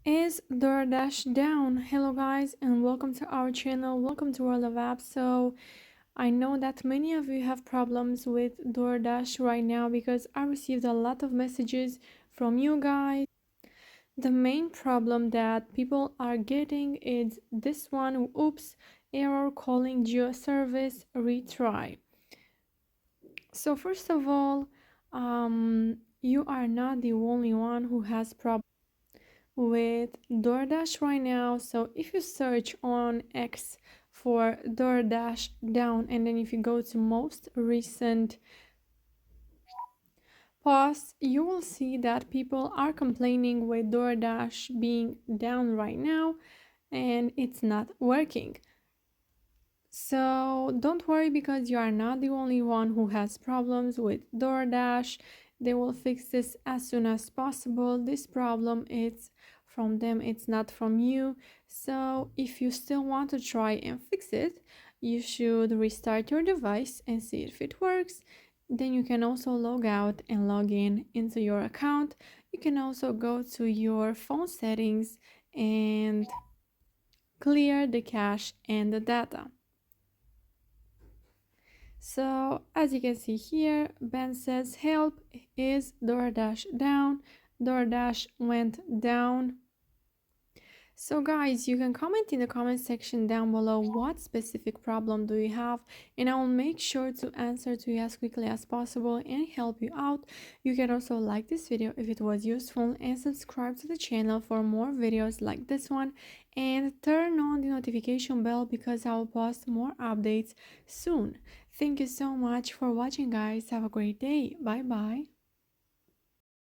Is DoorDash down? Hello guys and welcome to our channel. Welcome to World of Apps. So I know that many of you have problems with DoorDash right now because I received a lot of messages from you guys. The main problem that people are getting is this one: oops, error calling geo service, retry. So first of all, you are not the only one who has problems with DoorDash right now. So if you search on X for DoorDash down, and then if you go to most recent posts, you will see that people are complaining with DoorDash being down right now and it's not working. So don't worry, because you are not the only one who has problems with DoorDash. They will fix this as soon as possible. This problem is from them, it's not from you. So if you still want to try and fix it, you should restart your device and see if it works. Then you can also log out and log in into your account. You can also go to your phone settings and clear the cache and the data. So as you can see here, Ben says help, is DoorDash down? DoorDash went down. So guys, you can comment in the comment section down below what specific problem do you have, and I will make sure to answer to you as quickly as possible and help you out. You can also like this video if it was useful and subscribe to the channel for more videos like this one, and turn on the notification bell because I will post more updates soon. Thank you so much for watching guys. Have a great day. Bye bye.